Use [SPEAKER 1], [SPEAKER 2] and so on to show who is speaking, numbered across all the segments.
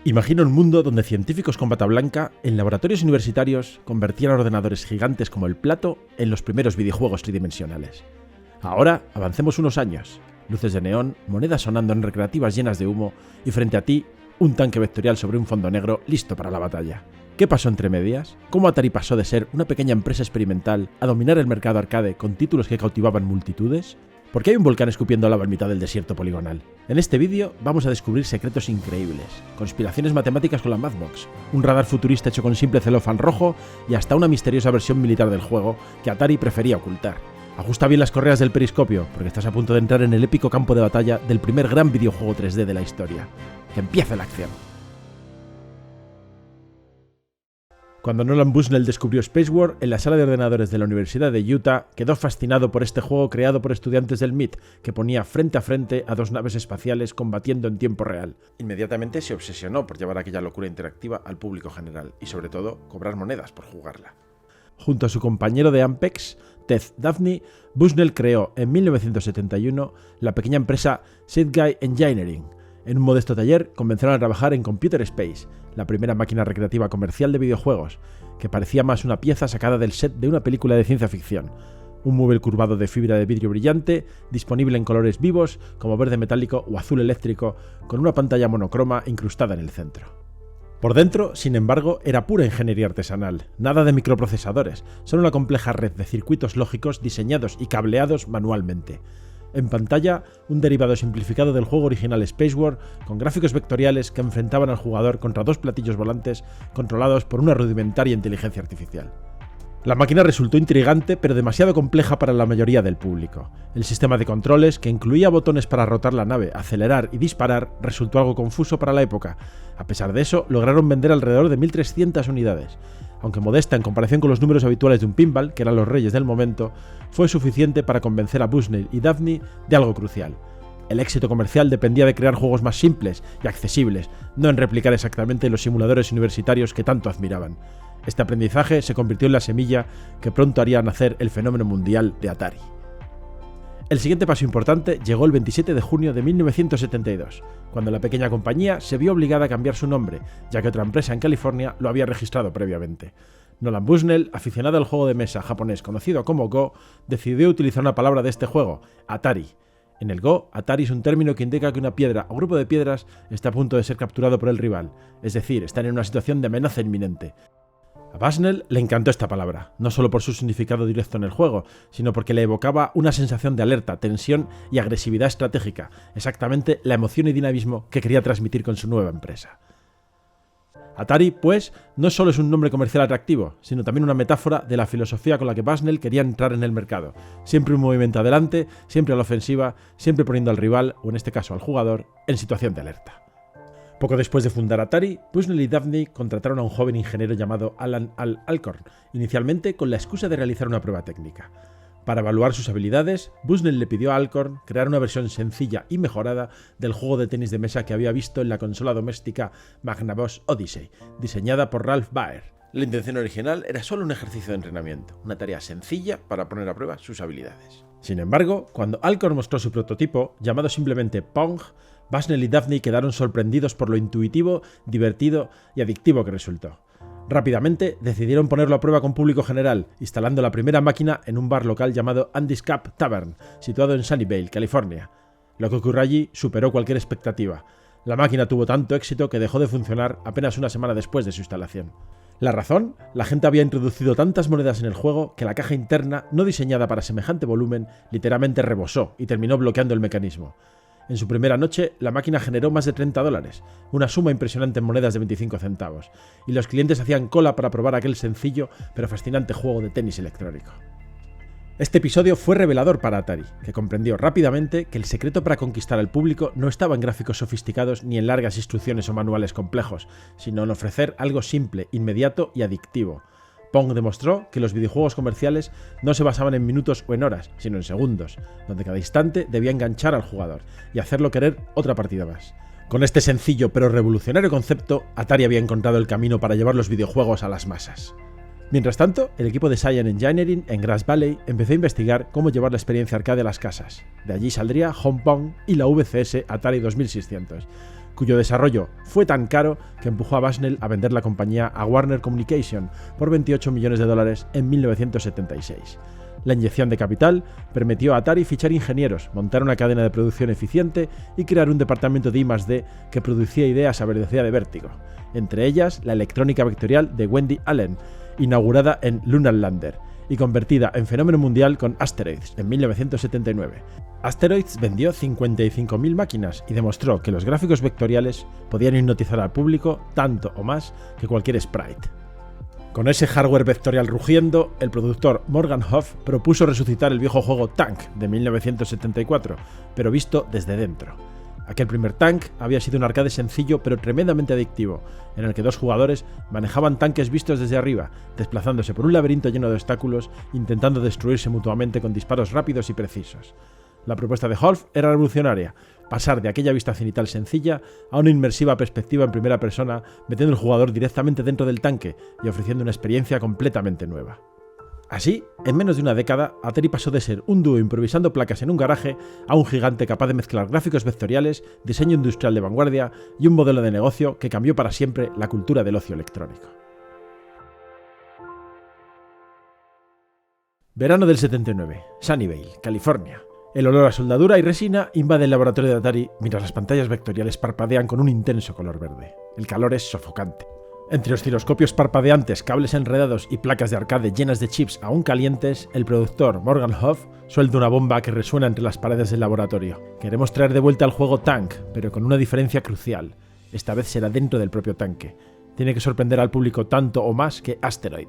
[SPEAKER 1] Imagina un mundo donde científicos con bata blanca, en laboratorios universitarios, convertían ordenadores gigantes como el plato en los primeros videojuegos tridimensionales. Ahora, avancemos unos años. Luces de neón, monedas sonando en recreativas llenas de humo y frente a ti, un tanque vectorial sobre un fondo negro listo para la batalla. ¿Qué pasó entre medias? ¿Cómo Atari pasó de ser una pequeña empresa experimental a dominar el mercado arcade con títulos que cautivaban multitudes? ¿Por qué hay un volcán escupiendo lava en mitad del desierto poligonal? En este vídeo vamos a descubrir secretos increíbles, conspiraciones matemáticas con la Mathbox, un radar futurista hecho con simple celofán rojo y hasta una misteriosa versión militar del juego que Atari prefería ocultar. Ajusta bien las correas del periscopio, porque estás a punto de entrar en el épico campo de batalla del primer gran videojuego 3D de la historia. ¡Que empiece la acción! Cuando Nolan Bushnell descubrió Spacewar, en la sala de ordenadores de la Universidad de Utah, quedó fascinado por este juego creado por estudiantes del MIT, que ponía frente a frente a dos naves espaciales combatiendo en tiempo real. Inmediatamente se obsesionó por llevar aquella locura interactiva al público general y, sobre todo, cobrar monedas por jugarla. Junto a su compañero de Ampex, Ted Dabney, Bushnell creó en 1971 la pequeña empresa Seedguy Engineering. En un modesto taller comenzaron a trabajar en Computer Space, la primera máquina recreativa comercial de videojuegos, que parecía más una pieza sacada del set de una película de ciencia ficción. Un mueble curvado de fibra de vidrio brillante, disponible en colores vivos como verde metálico o azul eléctrico, con una pantalla monocroma incrustada en el centro. Por dentro, sin embargo, era pura ingeniería artesanal, nada de microprocesadores, solo una compleja red de circuitos lógicos diseñados y cableados manualmente. En pantalla, un derivado simplificado del juego original Spacewar, con gráficos vectoriales que enfrentaban al jugador contra dos platillos volantes controlados por una rudimentaria inteligencia artificial. La máquina resultó intrigante, pero demasiado compleja para la mayoría del público. El sistema de controles, que incluía botones para rotar la nave, acelerar y disparar, resultó algo confuso para la época. A pesar de eso, lograron vender alrededor de 1.300 unidades. Aunque modesta en comparación con los números habituales de un pinball, que eran los reyes del momento, fue suficiente para convencer a Bushnell y Dabney de algo crucial. El éxito comercial dependía de crear juegos más simples y accesibles, no en replicar exactamente los simuladores universitarios que tanto admiraban. Este aprendizaje se convirtió en la semilla que pronto haría nacer el fenómeno mundial de Atari. El siguiente paso importante llegó el 27 de junio de 1972, cuando la pequeña compañía se vio obligada a cambiar su nombre, ya que otra empresa en California lo había registrado previamente. Nolan Bushnell, aficionado al juego de mesa japonés conocido como Go, decidió utilizar una palabra de este juego, Atari. En el Go, Atari es un término que indica que una piedra o grupo de piedras está a punto de ser capturado por el rival, es decir, están en una situación de amenaza inminente. A Bushnell le encantó esta palabra, no solo por su significado directo en el juego, sino porque le evocaba una sensación de alerta, tensión y agresividad estratégica, exactamente la emoción y dinamismo que quería transmitir con su nueva empresa. Atari, pues, no solo es un nombre comercial atractivo, sino también una metáfora de la filosofía con la que Bushnell quería entrar en el mercado. Siempre un movimiento adelante, siempre a la ofensiva, siempre poniendo al rival, o en este caso al jugador, en situación de alerta. Poco después de fundar Atari, Bushnell y Dabney contrataron a un joven ingeniero llamado Alan Alcorn, inicialmente con la excusa de realizar una prueba técnica. Para evaluar sus habilidades, Bushnell le pidió a Alcorn crear una versión sencilla y mejorada del juego de tenis de mesa que había visto en la consola doméstica Magnavox Odyssey, diseñada por Ralph Baer. La intención original era solo un ejercicio de entrenamiento, una tarea sencilla para poner a prueba sus habilidades. Sin embargo, cuando Alcorn mostró su prototipo, llamado simplemente Pong, Bushnell y Dabney quedaron sorprendidos por lo intuitivo, divertido y adictivo que resultó. Rápidamente decidieron ponerlo a prueba con público general, instalando la primera máquina en un bar local llamado Andy's Cup Tavern, situado en Sunnyvale, California. Lo que ocurrió allí superó cualquier expectativa. La máquina tuvo tanto éxito que dejó de funcionar apenas una semana después de su instalación. ¿La razón? La gente había introducido tantas monedas en el juego que la caja interna, no diseñada para semejante volumen, literalmente rebosó y terminó bloqueando el mecanismo. En su primera noche, la máquina generó más de $30, una suma impresionante en monedas de 25 centavos, y los clientes hacían cola para probar aquel sencillo pero fascinante juego de tenis electrónico. Este episodio fue revelador para Atari, que comprendió rápidamente que el secreto para conquistar al público no estaba en gráficos sofisticados ni en largas instrucciones o manuales complejos, sino en ofrecer algo simple, inmediato y adictivo. Pong demostró que los videojuegos comerciales no se basaban en minutos o en horas, sino en segundos, donde cada instante debía enganchar al jugador y hacerlo querer otra partida más. Con este sencillo pero revolucionario concepto, Atari había encontrado el camino para llevar los videojuegos a las masas. Mientras tanto, el equipo de Cyan Engineering en Grass Valley empezó a investigar cómo llevar la experiencia arcade a las casas. De allí saldría Home Pong y la VCS Atari 2600, cuyo desarrollo fue tan caro que empujó a Bushnell a vender la compañía a Warner Communication por $28 millones en 1976. La inyección de capital permitió a Atari fichar ingenieros, montar una cadena de producción eficiente y crear un departamento de I+D que producía ideas a velocidad de vértigo, entre ellas la electrónica vectorial de Wendy Allen, inaugurada en Lunar Lander y convertida en fenómeno mundial con Asteroids en 1979. Asteroids vendió 55.000 máquinas y demostró que los gráficos vectoriales podían hipnotizar al público tanto o más que cualquier sprite. Con ese hardware vectorial rugiendo, el productor Morgan Hoff propuso resucitar el viejo juego Tank de 1974, pero visto desde dentro. Aquel primer Tank había sido un arcade sencillo pero tremendamente adictivo, en el que dos jugadores manejaban tanques vistos desde arriba, desplazándose por un laberinto lleno de obstáculos, intentando destruirse mutuamente con disparos rápidos y precisos. La propuesta de Hoff era revolucionaria: pasar de aquella vista cenital sencilla a una inmersiva perspectiva en primera persona, metiendo al jugador directamente dentro del tanque y ofreciendo una experiencia completamente nueva. Así, en menos de una década, Atari pasó de ser un dúo improvisando placas en un garaje a un gigante capaz de mezclar gráficos vectoriales, diseño industrial de vanguardia y un modelo de negocio que cambió para siempre la cultura del ocio electrónico. Verano del 79, Sunnyvale, California. El olor a soldadura y resina invade el laboratorio de Atari mientras las pantallas vectoriales parpadean con un intenso color verde. El calor es sofocante. Entre osciloscopios parpadeantes, cables enredados y placas de arcade llenas de chips aún calientes, el productor Morgan Hoff suelta una bomba que resuena entre las paredes del laboratorio. Queremos traer de vuelta al juego Tank, pero con una diferencia crucial. Esta vez será dentro del propio tanque. Tiene que sorprender al público tanto o más que Asteroid.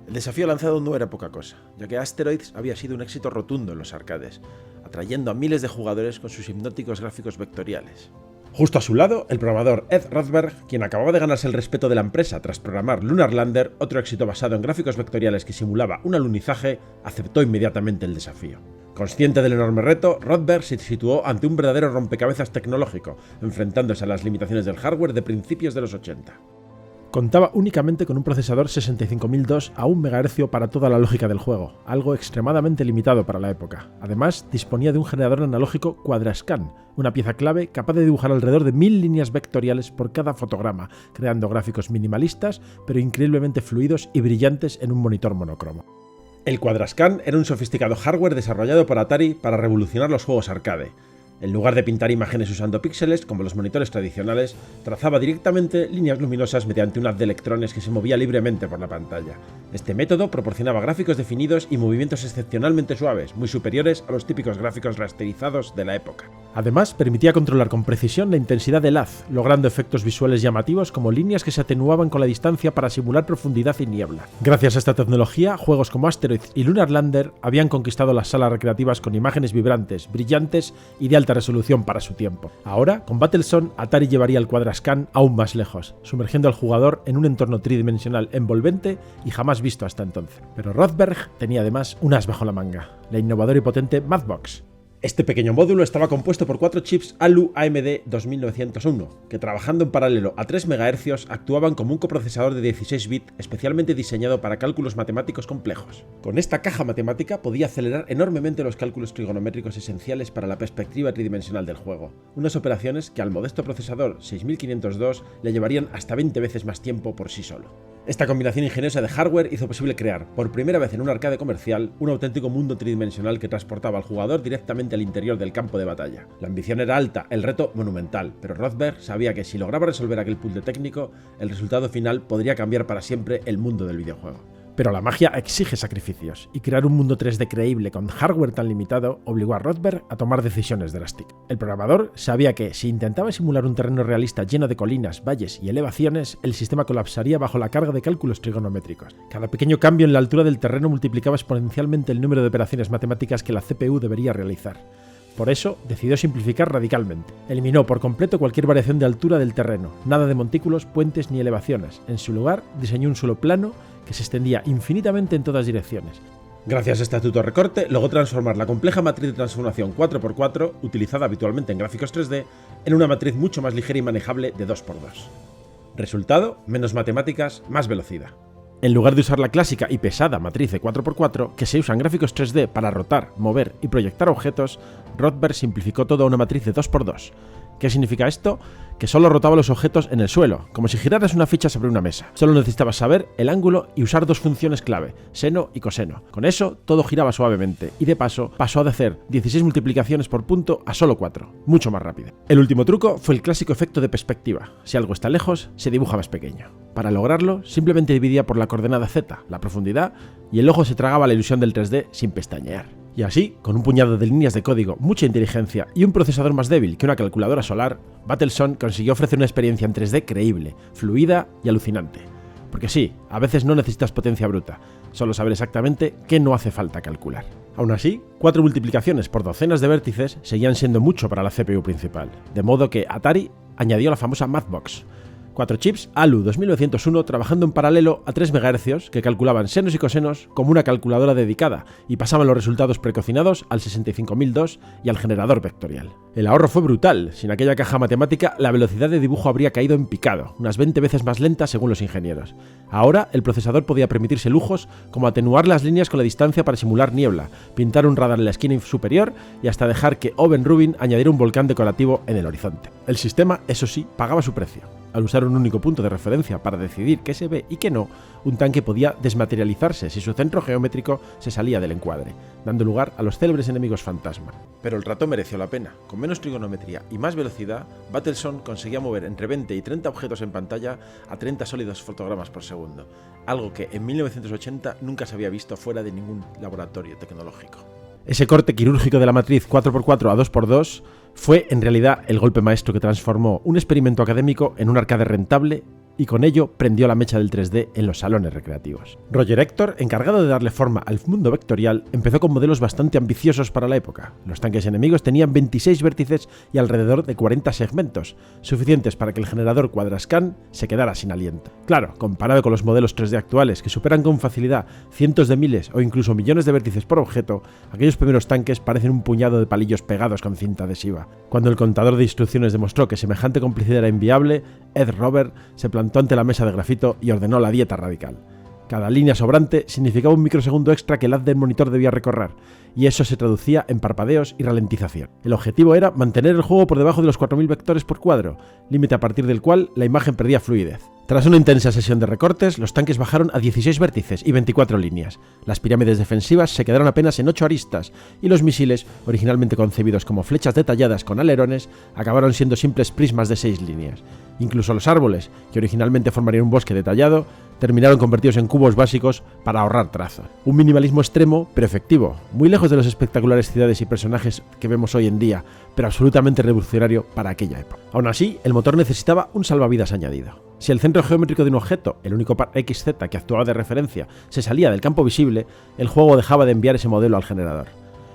[SPEAKER 1] El desafío lanzado no era poca cosa, ya que Asteroids había sido un éxito rotundo en los arcades, atrayendo a miles de jugadores con sus hipnóticos gráficos vectoriales. Justo a su lado, el programador Ed Rothberg, quien acababa de ganarse el respeto de la empresa tras programar Lunar Lander, otro éxito basado en gráficos vectoriales que simulaba un alunizaje, aceptó inmediatamente el desafío. Consciente del enorme reto, Rothberg se situó ante un verdadero rompecabezas tecnológico, enfrentándose a las limitaciones del hardware de principios de los 80. Contaba únicamente con un procesador 65002 a 1 MHz para toda la lógica del juego, algo extremadamente limitado para la época. Además, disponía de un generador analógico Quadrascan, una pieza clave capaz de dibujar alrededor de 1000 líneas vectoriales por cada fotograma, creando gráficos minimalistas pero increíblemente fluidos y brillantes en un monitor monocromo. El Quadrascan era un sofisticado hardware desarrollado por Atari para revolucionar los juegos arcade. En lugar de pintar imágenes usando píxeles, como los monitores tradicionales, trazaba directamente líneas luminosas mediante un haz de electrones que se movía libremente por la pantalla. Este método proporcionaba gráficos definidos y movimientos excepcionalmente suaves, muy superiores a los típicos gráficos rasterizados de la época. Además, permitía controlar con precisión la intensidad del haz, logrando efectos visuales llamativos como líneas que se atenuaban con la distancia para simular profundidad y niebla. Gracias a esta tecnología, juegos como Asteroids y Lunar Lander habían conquistado las salas recreativas con imágenes vibrantes, brillantes y de alta resolución para su tiempo. Ahora, con Battlezone, Atari llevaría el Quadrascan aún más lejos, sumergiendo al jugador en un entorno tridimensional envolvente y jamás visto hasta entonces. Pero Rothberg tenía además un as bajo la manga, la innovadora y potente Mathbox. Este pequeño módulo estaba compuesto por 4 chips ALU AMD 2901, que trabajando en paralelo a 3 MHz actuaban como un coprocesador de 16 bits especialmente diseñado para cálculos matemáticos complejos. Con esta caja matemática podía acelerar enormemente los cálculos trigonométricos esenciales para la perspectiva tridimensional del juego, unas operaciones que al modesto procesador 6502 le llevarían hasta 20 veces más tiempo por sí solo. Esta combinación ingeniosa de hardware hizo posible crear, por primera vez en un arcade comercial, un auténtico mundo tridimensional que transportaba al jugador directamente al interior del campo de batalla. La ambición era alta, el reto monumental, pero Rothberg sabía que si lograba resolver aquel puzzle técnico, el resultado final podría cambiar para siempre el mundo del videojuego. Pero la magia exige sacrificios, y crear un mundo 3D creíble con hardware tan limitado obligó a Rothberg a tomar decisiones drásticas. El programador sabía que, si intentaba simular un terreno realista lleno de colinas, valles y elevaciones, el sistema colapsaría bajo la carga de cálculos trigonométricos. Cada pequeño cambio en la altura del terreno multiplicaba exponencialmente el número de operaciones matemáticas que la CPU debería realizar. Por eso, decidió simplificar radicalmente. Eliminó por completo cualquier variación de altura del terreno, nada de montículos, puentes ni elevaciones. En su lugar, diseñó un solo plano que se extendía infinitamente en todas direcciones. Gracias a este astuto recorte, logró transformar la compleja matriz de transformación 4x4, utilizada habitualmente en gráficos 3D, en una matriz mucho más ligera y manejable de 2x2. Resultado: menos matemáticas, más velocidad. En lugar de usar la clásica y pesada matriz de 4x4, que se usa en gráficos 3D para rotar, mover y proyectar objetos, Rothberg simplificó todo a una matriz de 2x2. ¿Qué significa esto? Que solo rotaba los objetos en el suelo, como si giraras una ficha sobre una mesa. Solo necesitabas saber el ángulo y usar dos funciones clave, seno y coseno. Con eso, todo giraba suavemente, y de paso, pasó de hacer 16 multiplicaciones por punto a solo 4, mucho más rápido. El último truco fue el clásico efecto de perspectiva. Si algo está lejos, se dibuja más pequeño. Para lograrlo, simplemente dividía por la coordenada z, la profundidad, y el ojo se tragaba la ilusión del 3D sin pestañear. Y así, con un puñado de líneas de código, mucha inteligencia y un procesador más débil que una calculadora solar, Battlezone consiguió ofrecer una experiencia en 3D creíble, fluida y alucinante. Porque sí, a veces no necesitas potencia bruta, solo saber exactamente qué no hace falta calcular. Aún así, 4 multiplicaciones por docenas de vértices seguían siendo mucho para la CPU principal, de modo que Atari añadió la famosa Mathbox. 4 chips ALU 2901 trabajando en paralelo a 3 MHz que calculaban senos y cosenos como una calculadora dedicada y pasaban los resultados precocinados al 65002 y al generador vectorial. El ahorro fue brutal, sin aquella caja matemática la velocidad de dibujo habría caído en picado, unas 20 veces más lenta según los ingenieros. Ahora el procesador podía permitirse lujos como atenuar las líneas con la distancia para simular niebla, pintar un radar en la esquina superior y hasta dejar que Owen Rubin añadiera un volcán decorativo en el horizonte. El sistema, eso sí, pagaba su precio. Al usar un único punto de referencia para decidir qué se ve y qué no, un tanque podía desmaterializarse si su centro geométrico se salía del encuadre, dando lugar a los célebres enemigos fantasma. Pero el rato mereció la pena. Con menos trigonometría y más velocidad, Battlezone conseguía mover entre 20 y 30 objetos en pantalla a 30 sólidos fotogramas por segundo, algo que en 1980 nunca se había visto fuera de ningún laboratorio tecnológico. Ese corte quirúrgico de la matriz 4x4 a 2x2 fue en realidad el golpe maestro que transformó un experimento académico en un arcade rentable y con ello prendió la mecha del 3D en los salones recreativos. Roger Hector, encargado de darle forma al mundo vectorial, empezó con modelos bastante ambiciosos para la época. Los tanques enemigos tenían 26 vértices y alrededor de 40 segmentos, suficientes para que el generador Quadrascan se quedara sin aliento. Claro, comparado con los modelos 3D actuales que superan con facilidad cientos de miles o incluso millones de vértices por objeto, aquellos primeros tanques parecen un puñado de palillos pegados con cinta adhesiva. Cuando el contador de instrucciones demostró que semejante complicidad era inviable, Ed Robert se plantó ante la mesa de grafito y ordenó la dieta radical. Cada línea sobrante significaba un microsegundo extra que el haz del monitor debía recorrer, y eso se traducía en parpadeos y ralentización. El objetivo era mantener el juego por debajo de los 4000 vectores por cuadro, límite a partir del cual la imagen perdía fluidez. Tras una intensa sesión de recortes, los tanques bajaron a 16 vértices y 24 líneas. Las pirámides defensivas se quedaron apenas en 8 aristas, y los misiles, originalmente concebidos como flechas detalladas con alerones, acabaron siendo simples prismas de 6 líneas. Incluso los árboles, que originalmente formarían un bosque detallado, terminaron convertidos en cubos básicos para ahorrar trazo. Un minimalismo extremo, pero efectivo, muy lejos de las espectaculares ciudades y personajes que vemos hoy en día, pero absolutamente revolucionario para aquella época. Aún así, el motor necesitaba un salvavidas añadido. Si el centro geométrico de un objeto, el único par XZ que actuaba de referencia, se salía del campo visible, el juego dejaba de enviar ese modelo al generador.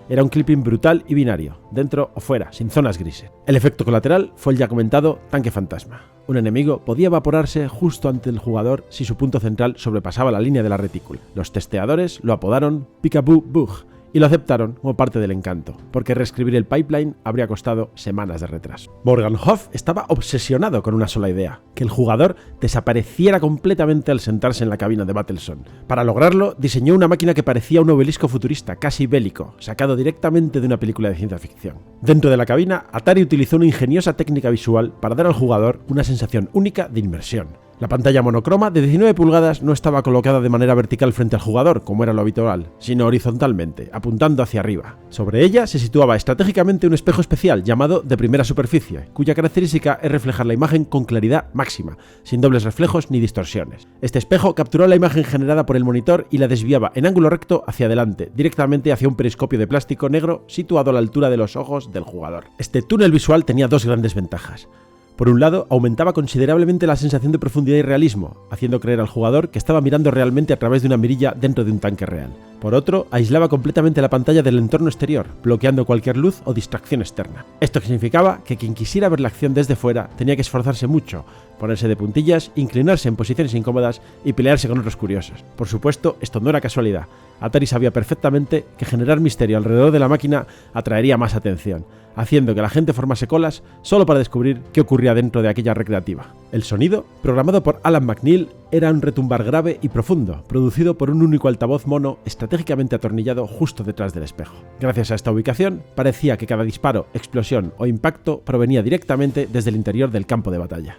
[SPEAKER 1] Era un clipping brutal y binario, dentro o fuera, sin zonas grises. El efecto colateral fue el ya comentado tanque fantasma. Un enemigo podía evaporarse justo ante el jugador si su punto central sobrepasaba la línea de la retícula. Los testeadores lo apodaron Peekaboo Bug y lo aceptaron como parte del encanto, porque reescribir el pipeline habría costado semanas de retraso. Morgan Hoff estaba obsesionado con una sola idea: que el jugador desapareciera completamente al sentarse en la cabina de Battlezone. Para lograrlo, diseñó una máquina que parecía un obelisco futurista, casi bélico, sacado directamente de una película de ciencia ficción. Dentro de la cabina, Atari utilizó una ingeniosa técnica visual para dar al jugador una sensación única de inmersión. La pantalla monocroma de 19 pulgadas no estaba colocada de manera vertical frente al jugador, como era lo habitual, sino horizontalmente, apuntando hacia arriba. Sobre ella se situaba estratégicamente un espejo especial llamado de primera superficie, cuya característica es reflejar la imagen con claridad máxima, sin dobles reflejos ni distorsiones. Este espejo capturó la imagen generada por el monitor y la desviaba en ángulo recto hacia adelante, directamente hacia un periscopio de plástico negro situado a la altura de los ojos del jugador. Este túnel visual tenía dos grandes ventajas. Por un lado, aumentaba considerablemente la sensación de profundidad y realismo, haciendo creer al jugador que estaba mirando realmente a través de una mirilla dentro de un tanque real. Por otro, aislaba completamente la pantalla del entorno exterior, bloqueando cualquier luz o distracción externa. Esto significaba que quien quisiera ver la acción desde fuera tenía que esforzarse mucho, ponerse de puntillas, inclinarse en posiciones incómodas y pelearse con otros curiosos. Por supuesto, esto no era casualidad. Atari sabía perfectamente que generar misterio alrededor de la máquina atraería más atención, haciendo que la gente formase colas solo para descubrir qué ocurría dentro de aquella recreativa. El sonido, programado por Alan McNeil, era un retumbar grave y profundo, producido por un único altavoz mono estratégicamente atornillado justo detrás del espejo. Gracias a esta ubicación, parecía que cada disparo, explosión o impacto provenía directamente desde el interior del campo de batalla.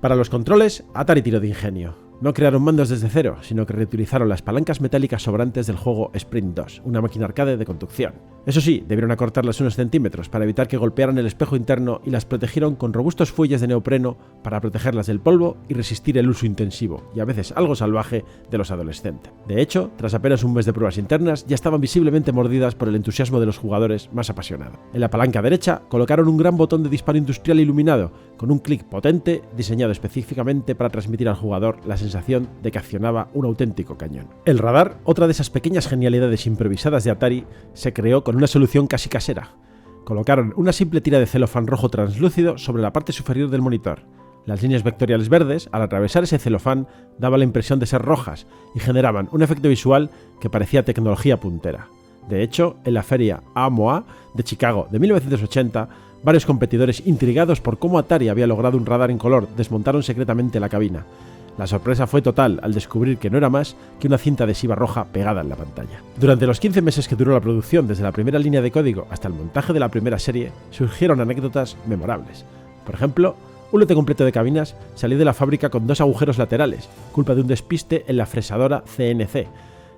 [SPEAKER 1] Para los controles, Atari tiró de ingenio. No crearon mandos desde cero, sino que reutilizaron las palancas metálicas sobrantes del juego Sprint 2, una máquina arcade de conducción. Eso sí, debieron acortarlas unos centímetros para evitar que golpearan el espejo interno y las protegieron con robustos fuelles de neopreno para protegerlas del polvo y resistir el uso intensivo, y a veces algo salvaje, de los adolescentes. De hecho, tras apenas un mes de pruebas internas, ya estaban visiblemente mordidas por el entusiasmo de los jugadores más apasionados. En la palanca derecha colocaron un gran botón de disparo industrial iluminado, con un clic potente diseñado específicamente para transmitir al jugador la sensación de que accionaba un auténtico cañón. El radar, otra de esas pequeñas genialidades improvisadas de Atari, se creó con una solución casi casera. Colocaron una simple tira de celofán rojo translúcido sobre la parte superior del monitor. Las líneas vectoriales verdes, al atravesar ese celofán, daban la impresión de ser rojas y generaban un efecto visual que parecía tecnología puntera. De hecho, en la feria AMOA de Chicago de 1980, varios competidores intrigados por cómo Atari había logrado un radar en color desmontaron secretamente la cabina. La sorpresa fue total al descubrir que no era más que una cinta adhesiva roja pegada en la pantalla. Durante los 15 meses que duró la producción, desde la primera línea de código hasta el montaje de la primera serie, surgieron anécdotas memorables. Por ejemplo, un lote completo de cabinas salió de la fábrica con 2 agujeros laterales, culpa de un despiste en la fresadora CNC.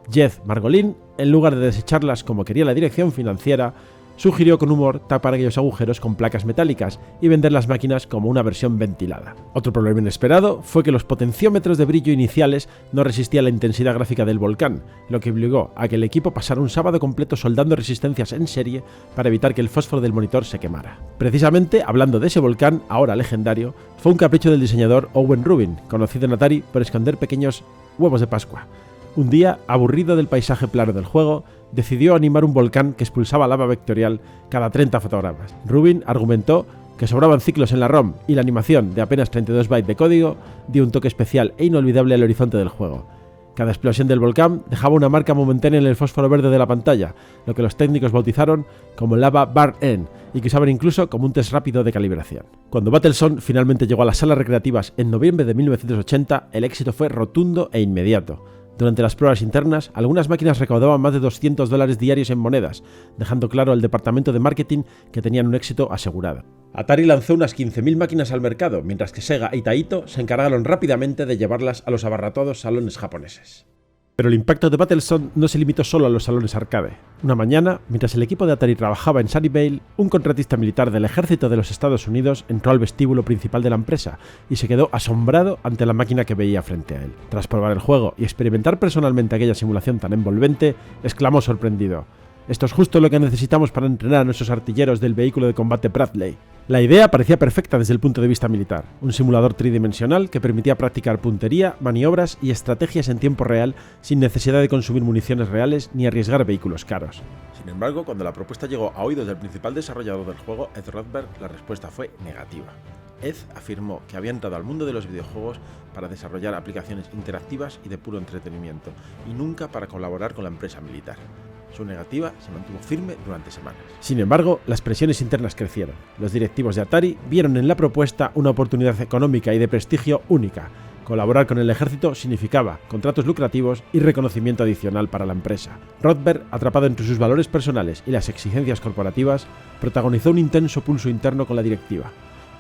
[SPEAKER 1] Jeff Margolin, en lugar de desecharlas como quería la dirección financiera, sugirió con humor tapar aquellos agujeros con placas metálicas y vender las máquinas como una versión ventilada. Otro problema inesperado fue que los potenciómetros de brillo iniciales no resistían la intensidad gráfica del volcán, lo que obligó a que el equipo pasara un sábado completo soldando resistencias en serie para evitar que el fósforo del monitor se quemara. Precisamente, hablando de ese volcán, ahora legendario, fue un capricho del diseñador Owen Rubin, conocido en Atari por esconder pequeños huevos de Pascua. Un día, aburrido del paisaje plano del juego, decidió animar un volcán que expulsaba lava vectorial cada 30 fotogramas. Rubin argumentó que sobraban ciclos en la ROM y la animación de apenas 32 bytes de código dio un toque especial e inolvidable al horizonte del juego. Cada explosión del volcán dejaba una marca momentánea en el fósforo verde de la pantalla, lo que los técnicos bautizaron como Lava Burn-In y que usaban incluso como un test rápido de calibración. Cuando Battlezone finalmente llegó a las salas recreativas en noviembre de 1980, el éxito fue rotundo e inmediato. Durante las pruebas internas, algunas máquinas recaudaban más de $200 diarios en monedas, dejando claro al departamento de marketing que tenían un éxito asegurado. Atari lanzó unas 15.000 máquinas al mercado, mientras que Sega y Taito se encargaron rápidamente de llevarlas a los abarrotados salones japoneses. Pero el impacto de Battlezone no se limitó solo a los salones arcade. Una mañana, mientras el equipo de Atari trabajaba en Sunnyvale, un contratista militar del ejército de los Estados Unidos entró al vestíbulo principal de la empresa y se quedó asombrado ante la máquina que veía frente a él. Tras probar el juego y experimentar personalmente aquella simulación tan envolvente, exclamó sorprendido: «Esto es justo lo que necesitamos para entrenar a nuestros artilleros del vehículo de combate Bradley». La idea parecía perfecta desde el punto de vista militar, un simulador tridimensional que permitía practicar puntería, maniobras y estrategias en tiempo real sin necesidad de consumir municiones reales ni arriesgar vehículos caros. Sin embargo, cuando la propuesta llegó a oídos del principal desarrollador del juego, Ed Rothberg, la respuesta fue negativa. Ed afirmó que había entrado al mundo de los videojuegos para desarrollar aplicaciones interactivas y de puro entretenimiento, y nunca para colaborar con la empresa militar. Su negativa se mantuvo firme durante semanas. Sin embargo, las presiones internas crecieron. Los directivos de Atari vieron en la propuesta una oportunidad económica y de prestigio única. Colaborar con el ejército significaba contratos lucrativos y reconocimiento adicional para la empresa. Rothberg, atrapado entre sus valores personales y las exigencias corporativas, protagonizó un intenso pulso interno con la directiva.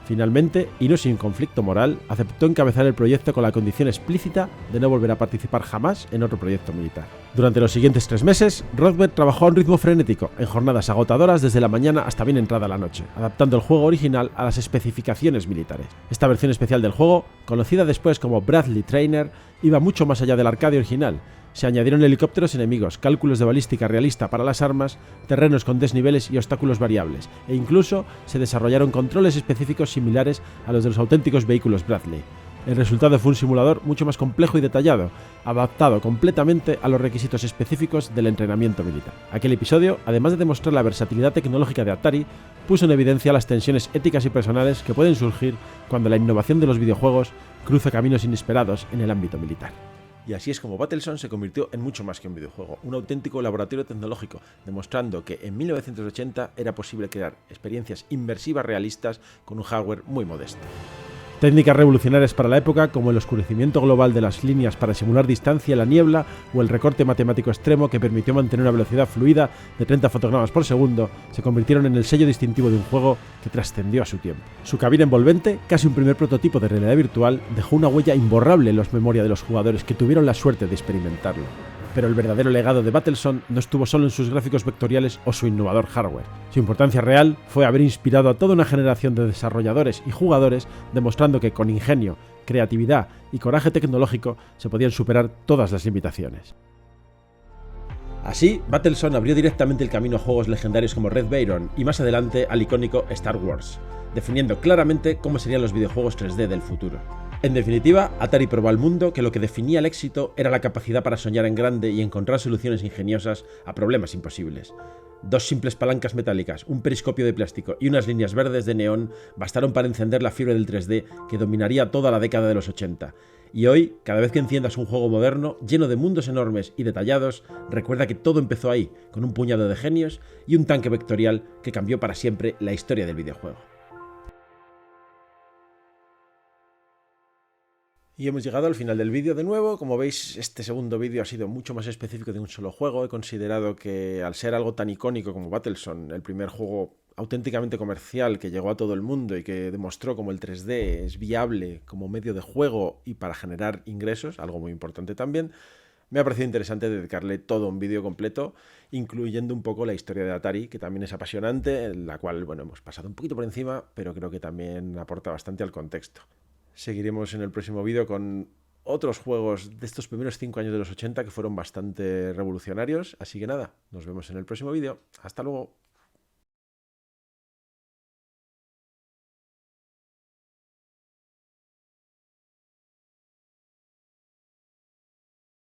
[SPEAKER 1] Finalmente, y no sin conflicto moral, aceptó encabezar el proyecto con la condición explícita de no volver a participar jamás en otro proyecto militar. Durante los siguientes 3 meses, Rothberg trabajó a un ritmo frenético, en jornadas agotadoras desde la mañana hasta bien entrada la noche, adaptando el juego original a las especificaciones militares. Esta versión especial del juego, conocida después como Bradley Trainer, iba mucho más allá del arcade original. Se añadieron helicópteros enemigos, cálculos de balística realista para las armas, terrenos con desniveles y obstáculos variables, e incluso se desarrollaron controles específicos similares a los de los auténticos vehículos Bradley. El resultado fue un simulador mucho más complejo y detallado, adaptado completamente a los requisitos específicos del entrenamiento militar. Aquel episodio, además de demostrar la versatilidad tecnológica de Atari, puso en evidencia las tensiones éticas y personales que pueden surgir cuando la innovación de los videojuegos cruza caminos inesperados en el ámbito militar. Y así es como Battlezone se convirtió en mucho más que un videojuego, un auténtico laboratorio tecnológico, demostrando que en 1980 era posible crear experiencias inmersivas realistas con un hardware muy modesto. Técnicas revolucionarias para la época, como el oscurecimiento global de las líneas para simular distancia en la niebla o el recorte matemático extremo que permitió mantener una velocidad fluida de 30 fotogramas por segundo, se convirtieron en el sello distintivo de un juego que trascendió a su tiempo. Su cabina envolvente, casi un primer prototipo de realidad virtual, dejó una huella imborrable en la memoria de los jugadores que tuvieron la suerte de experimentarlo. Pero el verdadero legado de Battlezone no estuvo solo en sus gráficos vectoriales o su innovador hardware. Su importancia real fue haber inspirado a toda una generación de desarrolladores y jugadores, demostrando que con ingenio, creatividad y coraje tecnológico se podían superar todas las limitaciones. Así, Battlezone abrió directamente el camino a juegos legendarios como Red Baron y más adelante al icónico Star Wars, definiendo claramente cómo serían los videojuegos 3D del futuro. En definitiva, Atari probó al mundo que lo que definía el éxito era la capacidad para soñar en grande y encontrar soluciones ingeniosas a problemas imposibles. Dos simples palancas metálicas, un periscopio de plástico y unas líneas verdes de neón bastaron para encender la fiebre del 3D que dominaría toda la década de los 80. Y hoy, cada vez que enciendas un juego moderno, lleno de mundos enormes y detallados, recuerda que todo empezó ahí, con un puñado de genios y un tanque vectorial que cambió para siempre la historia del videojuego. Y hemos llegado al final del vídeo de nuevo. Como veis, este segundo vídeo ha sido mucho más específico de un solo juego. He considerado que al ser algo tan icónico como Battlezone, el primer juego auténticamente comercial que llegó a todo el mundo y que demostró cómo el 3D es viable como medio de juego y para generar ingresos, algo muy importante también, me ha parecido interesante dedicarle todo un vídeo completo, incluyendo un poco la historia de Atari, que también es apasionante, en la cual, bueno, hemos pasado un poquito por encima, pero creo que también aporta bastante al contexto. Seguiremos en el próximo vídeo con otros juegos de estos primeros 5 años de los 80 que fueron bastante revolucionarios. Así que nada, nos vemos en el próximo vídeo. Hasta luego.